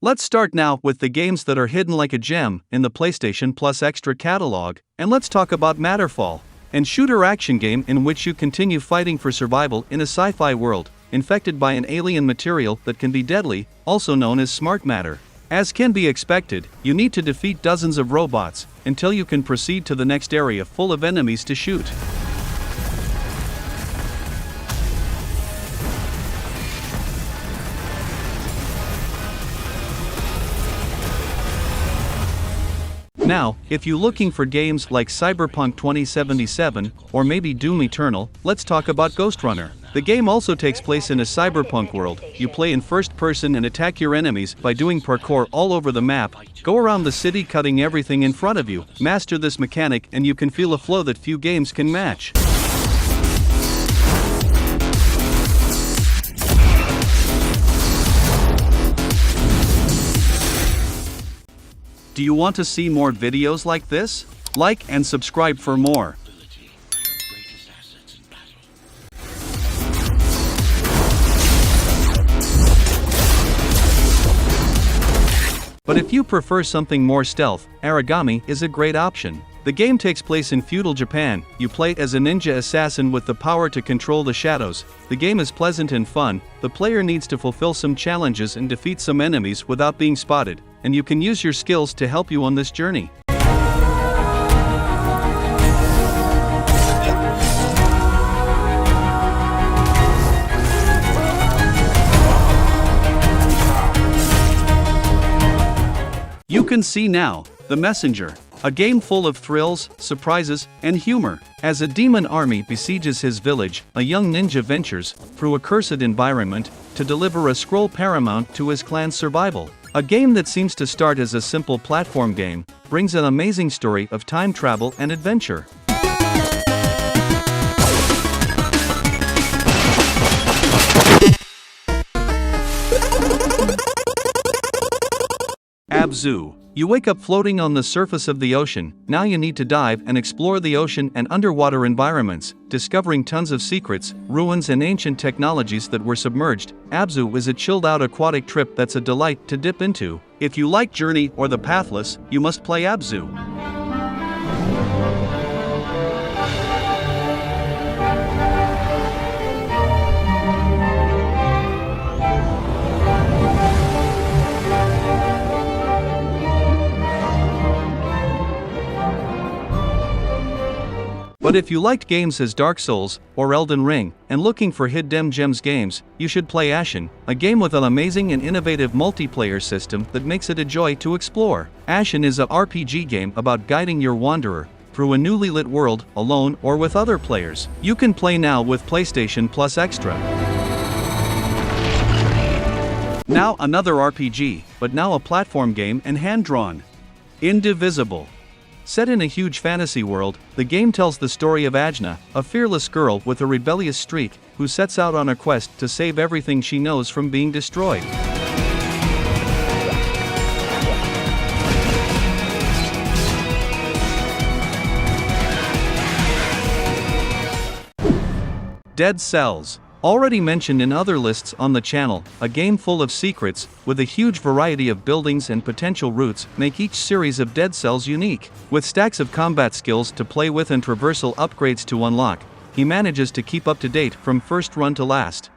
Let's start now with the games that are hidden like a gem in the PlayStation Plus Extra catalog, and let's talk about Matterfall, a shooter action game in which you continue fighting for survival in a sci-fi world, infected by an alien material that can be deadly, also known as smart matter. As can be expected, you need to defeat dozens of robots until you can proceed to the next area full of enemies to shoot. Now, if you're looking for games like Cyberpunk 2077, or maybe Doom Eternal, let's talk about Ghost Runner. The game also takes place in a cyberpunk world. You play in first person and attack your enemies by doing parkour all over the map. Go around the city cutting everything in front of you. Master this mechanic and you can feel a flow that few games can match. Do you want to see more videos like this? Like and subscribe for more. But if you prefer something more stealth, Origami is a great option. The game takes place in feudal Japan. You play as a ninja assassin with the power to control the shadows. The game is pleasant and fun. The player needs to fulfill some challenges and defeat some enemies without being spotted, and you can use your skills to help you on this journey. You can see now, The Messenger, a game full of thrills, surprises, and humor. As a demon army besieges his village, a young ninja ventures through a cursed environment to deliver a scroll paramount to his clan's survival. A game that seems to start as a simple platform game brings an amazing story of time travel and adventure. Abzu. You wake up floating on the surface of the ocean. Now you need to dive and explore the ocean and underwater environments, discovering tons of secrets, ruins and ancient technologies that were submerged. Abzu is a chilled-out aquatic trip that's a delight to dip into. If you like Journey or The Pathless, you must play Abzu. But if you liked games as Dark Souls or Elden Ring and looking for hidden gems games, you should play Ashen, a game with an amazing and innovative multiplayer system that makes it a joy to explore. Ashen is a RPG game about guiding your wanderer through a newly lit world, alone or with other players. You can play now with PlayStation Plus Extra. Now another RPG, but now a platform game and hand-drawn. Indivisible. Set in a huge fantasy world, the game tells the story of Ajna, a fearless girl with a rebellious streak, who sets out on a quest to save everything she knows from being destroyed. Dead Cells. Already mentioned in other lists on the channel, a game full of secrets, with a huge variety of buildings and potential routes, make each series of Dead Cells unique. With stacks of combat skills to play with and traversal upgrades to unlock, he manages to keep up to date from first run to last.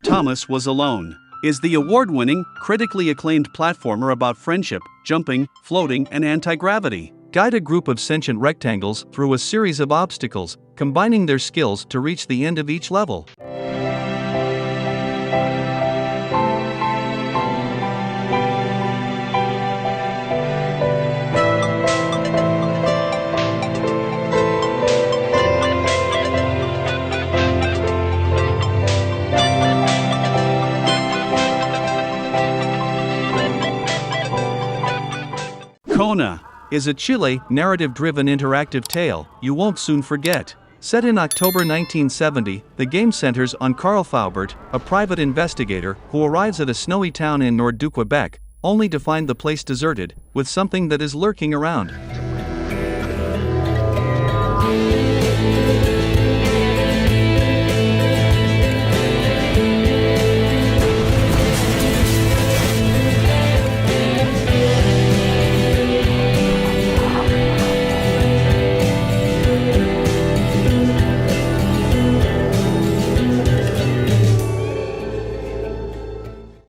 Thomas Was Alone is the award-winning, critically acclaimed platformer about friendship, jumping, floating, and anti-gravity. Guide a group of sentient rectangles through a series of obstacles, combining their skills to reach the end of each level. Kona is a Chile narrative-driven interactive tale you won't soon forget. Set in October 1970, the game centers on Carl Faubert, a private investigator who arrives at a snowy town in Nord du Quebec, only to find the place deserted, with something that is lurking around.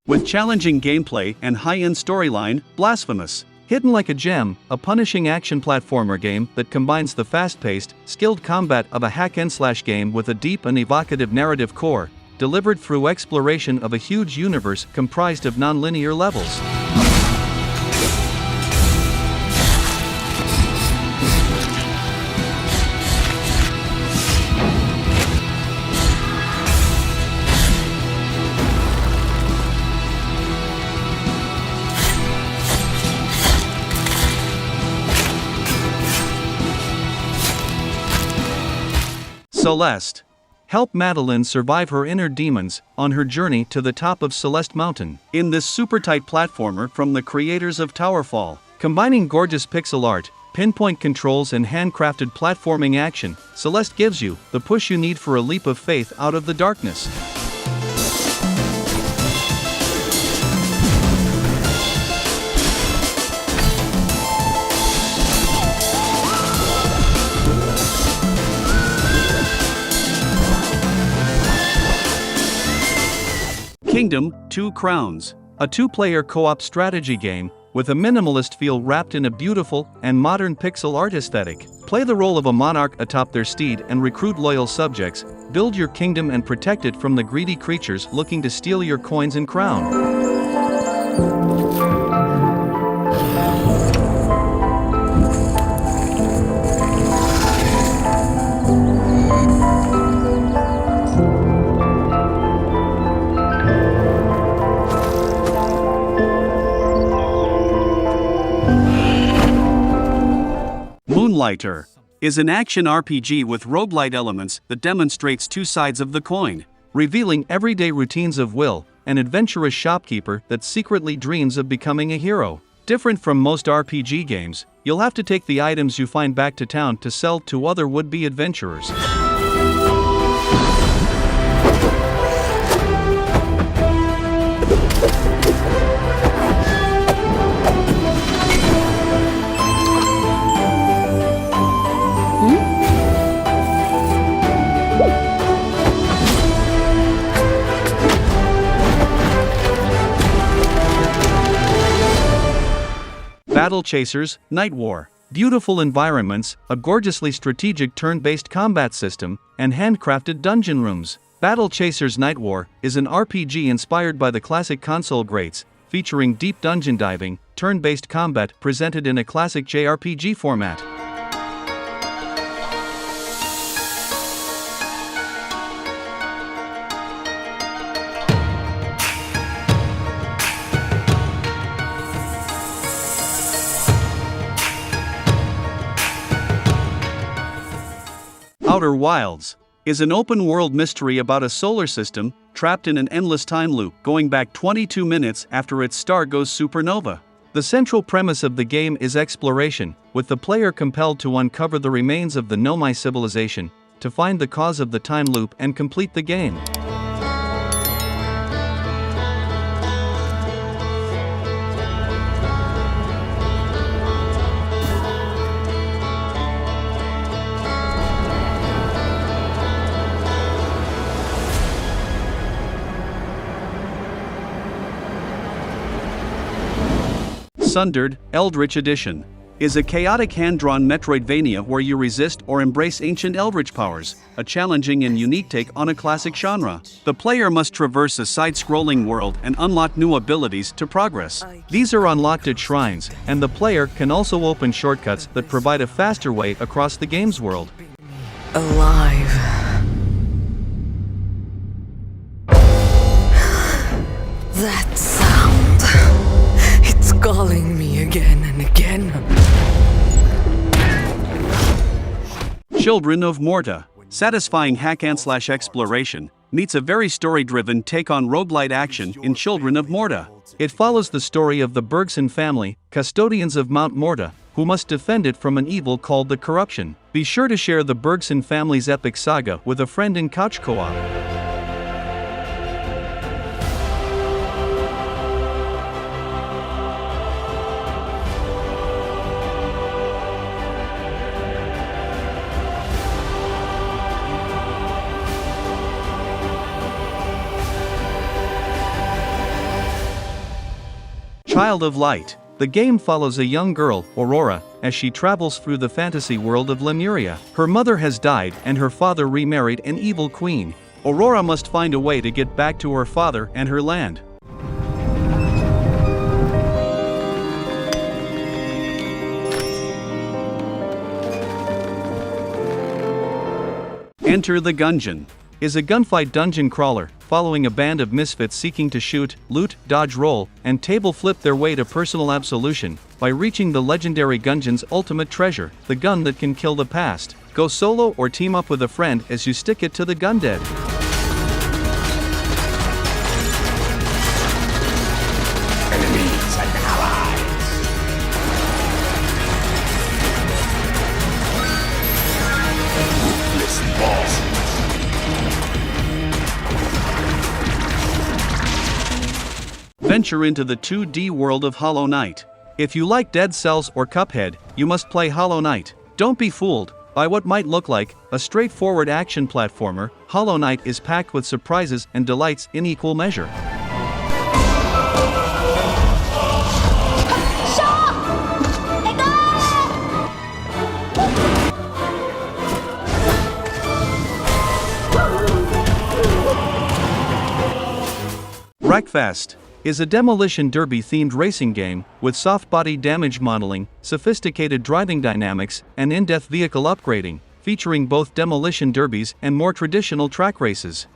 With challenging gameplay and high-end storyline, Blasphemous. Hidden like a gem, a punishing action platformer game that combines the fast-paced, skilled combat of a hack-and-slash game with a deep and evocative narrative core, delivered through exploration of a huge universe comprised of non-linear levels. Celeste. Help Madeline survive her inner demons on her journey to the top of Celeste Mountain. In this super tight platformer from the creators of Towerfall, combining gorgeous pixel art, pinpoint controls and handcrafted platforming action, Celeste gives you the push you need for a leap of faith out of the darkness. Kingdom, Two Crowns. A two-player co-op strategy game, with a minimalist feel wrapped in a beautiful and modern pixel art aesthetic. Play the role of a monarch atop their steed and recruit loyal subjects, build your kingdom and protect it from the greedy creatures looking to steal your coins and crown. Moonlighter is an action RPG with roguelite elements that demonstrates two sides of the coin, revealing everyday routines of Will, an adventurous shopkeeper that secretly dreams of becoming a hero. Different from most RPG games, you'll have to take the items you find back to town to sell to other would-be adventurers. Battle Chasers, Night War. Beautiful environments, a gorgeously strategic turn-based combat system, and handcrafted dungeon rooms. Battle Chasers Night War is an RPG inspired by the classic console greats, featuring deep dungeon diving, turn-based combat presented in a classic JRPG format. Outer Wilds is an open-world mystery about a solar system trapped in an endless time loop going back 22 minutes after its star goes supernova. The central premise of the game is exploration, with the player compelled to uncover the remains of the Nomai civilization, to find the cause of the time loop and complete the game. Sundered, Eldritch Edition is a chaotic hand-drawn Metroidvania where you resist or embrace ancient eldritch powers, a challenging and unique take on a classic genre. The player must traverse a side-scrolling world and unlock new abilities to progress. These are unlocked at shrines, and the player can also open shortcuts that provide a faster way across the game's world. Alive. That sound. It's calling me again and again. Children of Morta Satisfying hack-and-slash exploration meets a very story-driven take on roguelite action in Children of Morta. It follows the story of the Bergson family, custodians of Mount Morta, who must defend it from an evil called the Corruption. Be sure to share the Bergson family's epic saga with a friend in couch co-op. Child of Light. The game follows a young girl, Aurora, as she travels through the fantasy world of Lemuria. Her mother has died and her father remarried an evil queen. Aurora must find a way to get back to her father and her land. Enter the Gungeon is a gunfight dungeon crawler, following a band of misfits seeking to shoot, loot, dodge roll, and table flip their way to personal absolution by reaching the legendary Gungeon's ultimate treasure, the gun that can kill the past. Go solo or team up with a friend as you stick it to the gundead. Enemies and allies. Ruthless bosses. Venture into the 2D world of Hollow Knight. If you like Dead Cells or Cuphead, you must play Hollow Knight. Don't be fooled by what might look like a straightforward action platformer. Hollow Knight is packed with surprises and delights in equal measure. Wreckfest is a demolition derby-themed racing game with soft body damage modeling, sophisticated driving dynamics, and in-depth vehicle upgrading, featuring both demolition derbies and more traditional track races.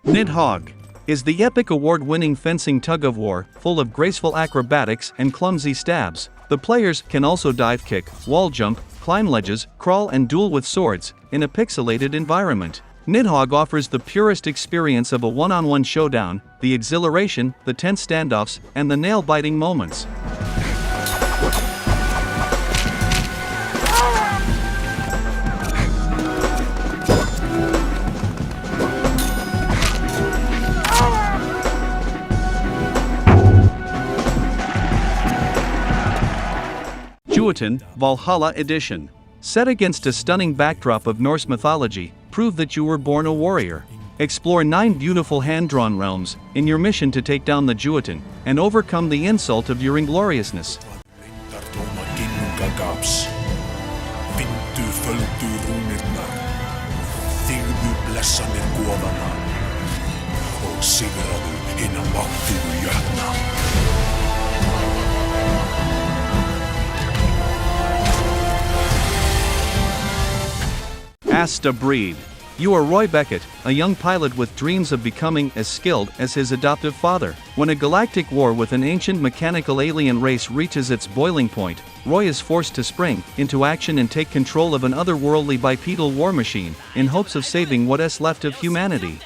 Nidhogg is the epic award-winning fencing tug-of-war, full of graceful acrobatics and clumsy stabs. The players can also dive kick, wall jump, climb ledges, crawl and duel with swords, in a pixelated environment. Nidhogg offers the purest experience of a one-on-one showdown, the exhilaration, the tense standoffs, and the nail-biting moments. Jotun Valhalla Edition. Set against a stunning backdrop of Norse mythology, prove that you were born a warrior. Explore 9 beautiful hand-drawn realms in your mission to take down the Jotun and overcome the insult of your ingloriousness. Asta Breed. You are Roy Beckett, a young pilot with dreams of becoming as skilled as his adoptive father. When a galactic war with an ancient mechanical alien race reaches its boiling point, Roy is forced to spring into action and take control of an otherworldly bipedal war machine, in hopes of saving what is left of humanity.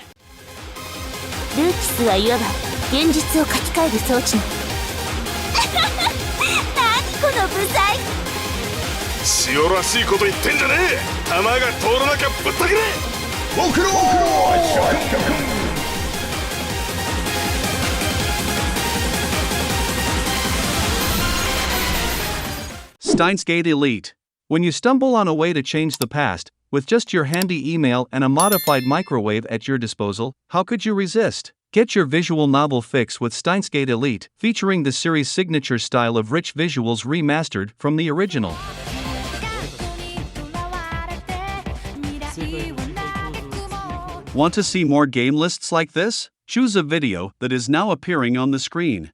ルーキスはいわば現実を書き換える装置の何このブサイ塩らしいこと言ってんじゃねえ。弾が通らなきゃぶった切れ。僕のSteins Gate Elite. When you stumble on a way to change the past, with just your handy email and a modified microwave at your disposal, how could you resist? Get your visual novel fix with Steins Gate Elite, featuring the series' signature style of rich visuals remastered from the original. Want to see more game lists like this? Choose a video that is now appearing on the screen.